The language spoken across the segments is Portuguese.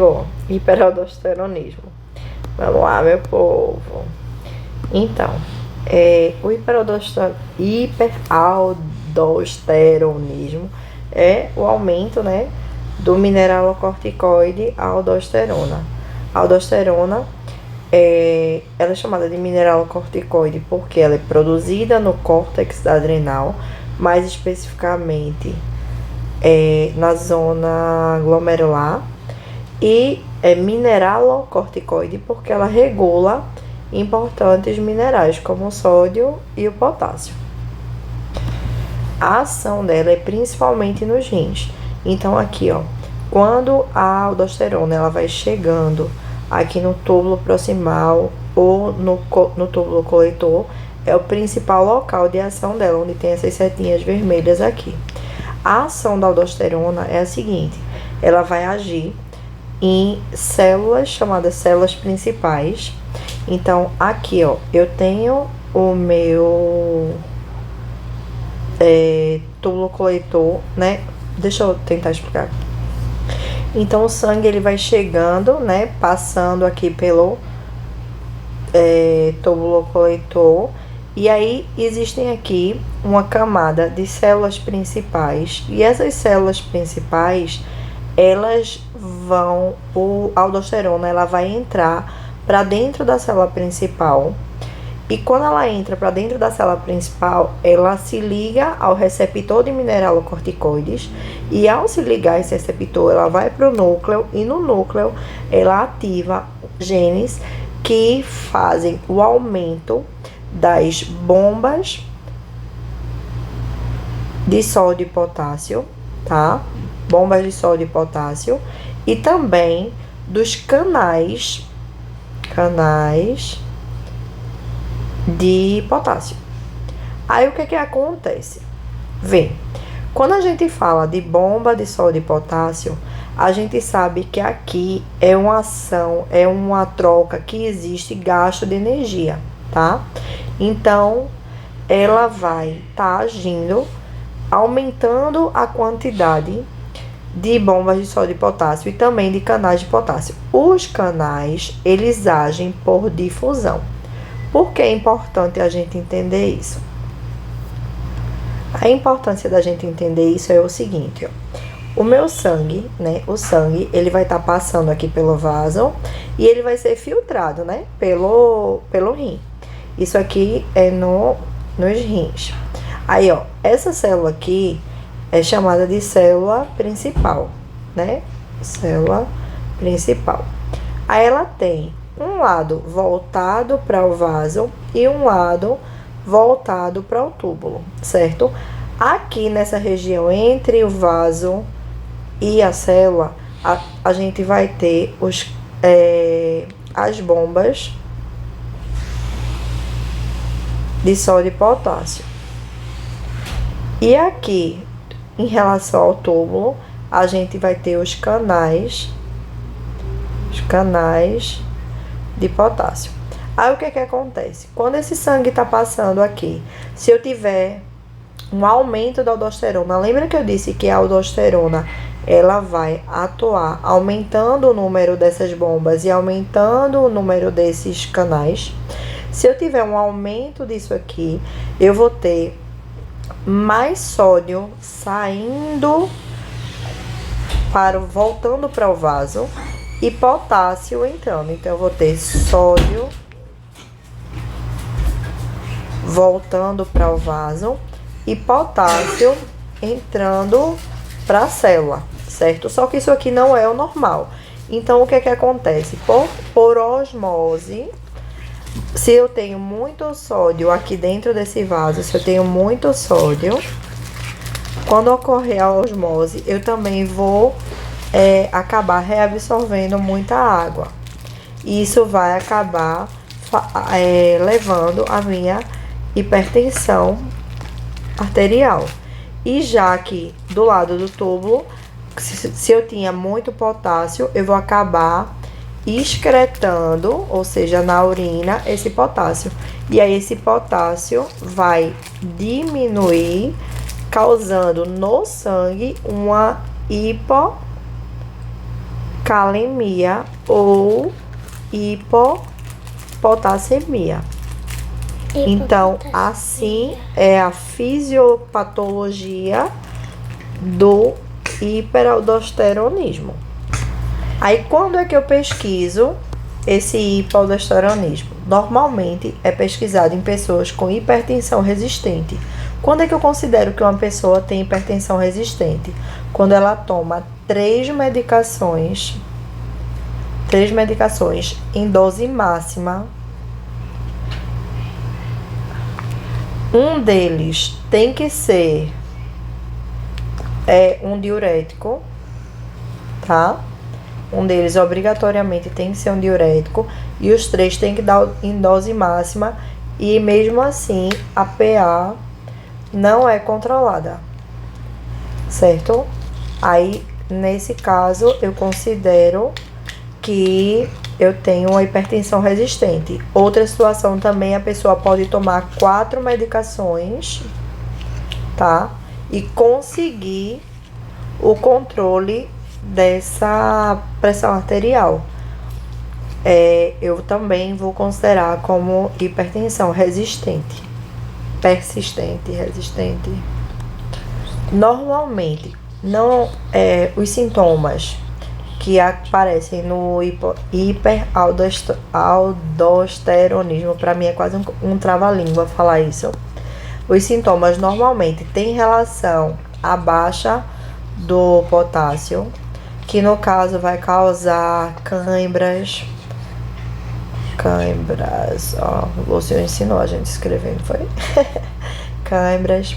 Bom, hiperaldosteronismo. Vamos lá, meu povo. Então, o hiperaldosteronismo é o aumento, né, do mineralocorticoide aldosterona. A aldosterona ela é chamada de mineralocorticoide porque ela é produzida no córtex adrenal, mais especificamente na zona glomerular, e é mineralocorticoide porque ela regula importantes minerais como o sódio e o potássio. A ação dela é principalmente nos rins. Então aqui, ó, quando a aldosterona ela vai chegando aqui no túbulo proximal ou no túbulo coletor, é o principal local de ação dela, onde tem essas setinhas vermelhas aqui. A ação da aldosterona é a seguinte: ela vai agir em células chamadas células principais. Então, aqui, ó, eu tenho o meu túbulo coletor, né? Deixa eu tentar explicar. Então, o sangue ele vai chegando, né? Passando aqui pelo túbulo coletor. E aí, existem aqui uma camada de células principais. E essas células principais, elas vão, a aldosterona, ela vai entrar para dentro da célula principal. E quando ela entra para dentro da célula principal, ela se liga ao receptor de mineralocorticoides. E ao se ligar a esse receptor, ela vai para o núcleo. E no núcleo, ela ativa genes que fazem o aumento das bombas de sódio e potássio, tá? Bombas de sódio e potássio. E também dos canais de potássio. Aí o que acontece? Vê, quando a gente fala de bomba de sódio e potássio, a gente sabe que aqui é uma ação, é uma troca que existe gasto de energia, tá? Então, ela vai estar agindo, aumentando a quantidade de bombas de sódio e potássio e também de canais de potássio. Os canais, eles agem por difusão. Por que é importante a gente entender isso? A importância da gente entender isso é o seguinte, ó. O meu sangue, né? O sangue, ele vai estar passando aqui pelo vaso e ele vai ser filtrado, né? Pelo rim. Isso aqui é nos rins. Aí, ó, essa célula aqui é chamada de célula principal, né? Célula principal. Aí ela tem um lado voltado para o vaso e um lado voltado para o túbulo, certo? Aqui nessa região entre o vaso e a célula, a gente vai ter as bombas de sódio e potássio. E aqui, em relação ao túbulo, a gente vai ter os canais de potássio. Aí o que acontece? Quando esse sangue está passando aqui, se eu tiver um aumento da aldosterona, lembra que eu disse que a aldosterona ela vai atuar aumentando o número dessas bombas e aumentando o número desses canais. Se eu tiver um aumento disso aqui, eu vou ter mais sódio saindo voltando para o vaso e potássio entrando. Então eu vou ter sódio voltando para o vaso e potássio entrando para a célula, certo? Só que isso aqui não é o normal. Então o que acontece? Por osmose, se eu tenho muito sódio aqui dentro desse vaso, se eu tenho muito sódio, quando ocorrer a osmose, eu também vou acabar reabsorvendo muita água. E isso vai acabar levando a minha hipertensão arterial. E já que do lado do túbulo, se eu tinha muito potássio, eu vou acabar excretando, ou seja, na urina, esse potássio. E aí esse potássio vai diminuir, causando no sangue uma hipocalcemia. calemia ou hipopotassemia. Então, assim é a fisiopatologia do hiperaldosteronismo. Aí, quando é que eu pesquiso esse hiperaldosteronismo? Normalmente é pesquisado em pessoas com hipertensão resistente. Quando é que eu considero que uma pessoa tem hipertensão resistente? Quando ela toma 3 medicações em dose máxima. Um deles tem que ser um diurético, tá? Um deles obrigatoriamente tem que ser um diurético e os 3 tem que dar em dose máxima e mesmo assim a PA não é controlada, certo? Aí, nesse caso, eu considero que eu tenho uma hipertensão resistente. Outra situação também, a pessoa pode tomar 4 medicações, tá? E conseguir o controle dessa pressão arterial. Eu também vou considerar como hipertensão resistente. Persistente, resistente. Normalmente, os sintomas que aparecem no hiperaldosteronismo, para mim é quase um trava-língua falar isso. Os sintomas normalmente têm relação à baixa do potássio, que no caso vai causar câimbras, o Lúcio ensinou a gente escrevendo, foi? Câimbras.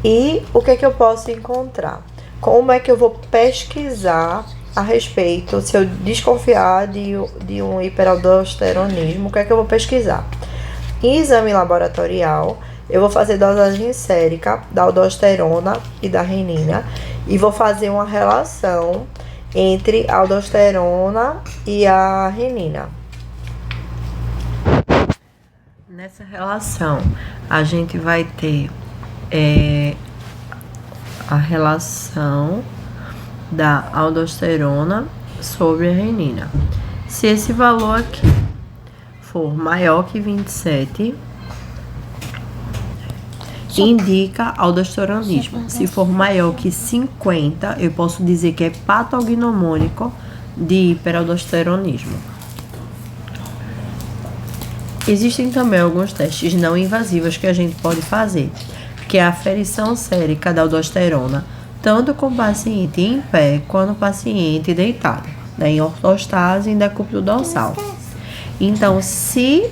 E o que é que eu posso encontrar? Como é que eu vou pesquisar a respeito, se eu desconfiar de um hiperaldosteronismo, o que é que eu vou pesquisar? Em exame laboratorial, eu vou fazer dosagem sérica da aldosterona e da renina e vou fazer uma relação entre a aldosterona e a renina. Nessa relação, a gente vai ter a relação da aldosterona sobre a renina. Se esse valor aqui for maior que 27, indica aldosteronismo. Se for maior que 50, eu posso dizer que é patognomônico de hiperaldosteronismo. Existem também alguns testes não invasivos que a gente pode fazer, que é a aferição sérica da aldosterona, tanto com o paciente em pé quanto o paciente deitado, né, em ortostase e em decúbito dorsal. Então, se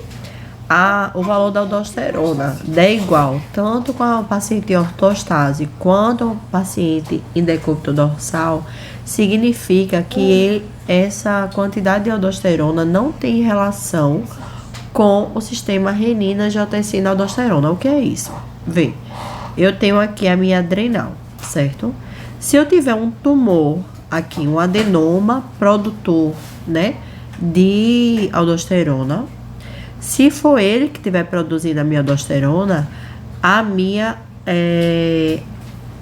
o valor da aldosterona der igual tanto com o paciente em ortostase quanto o paciente em decúbito dorsal, significa que essa quantidade de aldosterona não tem relação com o sistema renina-angiotensina-aldosterona. O que é isso? Vê, eu tenho aqui a minha adrenal, certo? Se eu tiver um tumor aqui, um adenoma produtor, né, de aldosterona, se for ele que estiver produzindo a minha aldosterona, a minha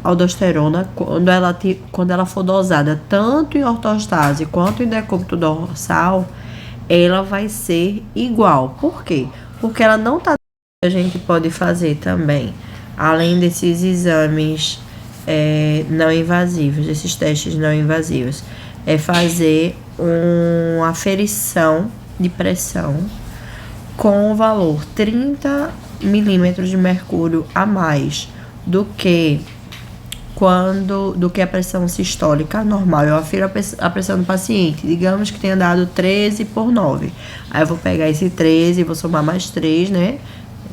aldosterona, quando ela for dosada tanto em ortostase quanto em decúbito dorsal, ela vai ser igual. Por quê? Porque ela não tá... A gente pode fazer também, além desses exames não invasivos, esses testes não invasivos, é fazer uma aferição de pressão com o valor 30 milímetros de mercúrio a mais do que a pressão sistólica normal. Eu afiro a pressão do paciente, digamos que tenha dado 13 por 9. Aí eu vou pegar esse 13 e vou somar mais 3, né?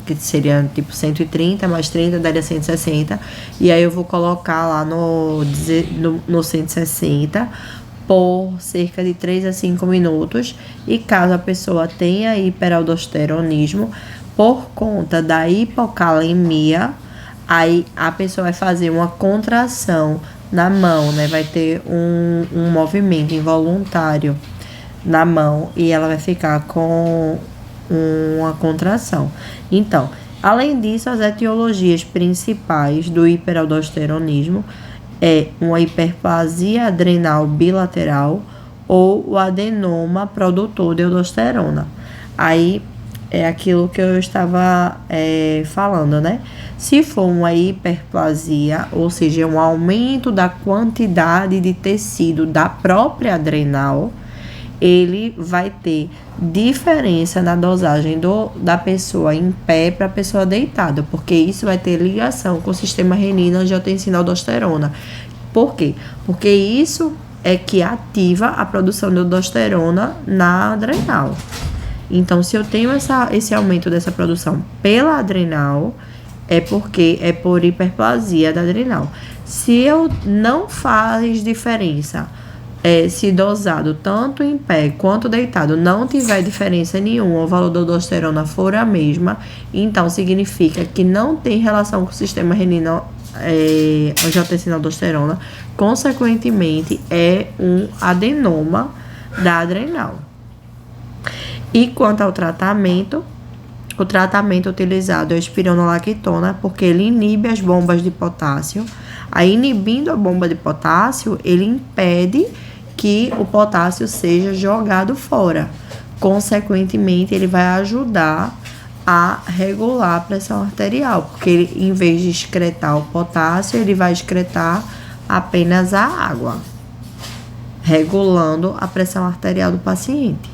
Que seria tipo 130 mais 30 daria 160. E aí eu vou colocar lá no 160 por cerca de 3 a 5 minutos. E caso a pessoa tenha hiperaldosteronismo, por conta da hipocalemia, aí a pessoa vai fazer uma contração na mão, né? Vai ter um movimento involuntário na mão e ela vai ficar com uma contração. Então, além disso, as etiologias principais do hiperaldosteronismo é uma hiperplasia adrenal bilateral, ou o adenoma produtor de aldosterona. Aí é aquilo que eu estava falando, né? Se for uma hiperplasia, ou seja, um aumento da quantidade de tecido da própria adrenal, ele vai ter diferença na dosagem da pessoa em pé para a pessoa deitada, porque isso vai ter ligação com o sistema renina-angiotensina-aldosterona. Por quê? Porque isso é que ativa a produção de aldosterona na adrenal. Então, se eu tenho esse aumento dessa produção pela adrenal, é porque é por hiperplasia da adrenal. Se eu não faz diferença, se dosado tanto em pé quanto deitado não tiver diferença nenhuma, o valor da aldosterona for a mesma, então significa que não tem relação com o sistema renina angiotensina-aldosterona, consequentemente é um adenoma da adrenal. E quanto ao tratamento, o tratamento utilizado é a espironolactona, porque ele inibe as bombas de potássio. Aí, inibindo a bomba de potássio, ele impede que o potássio seja jogado fora. Consequentemente, ele vai ajudar a regular a pressão arterial, porque ele, em vez de excretar o potássio, ele vai excretar apenas a água, regulando a pressão arterial do paciente.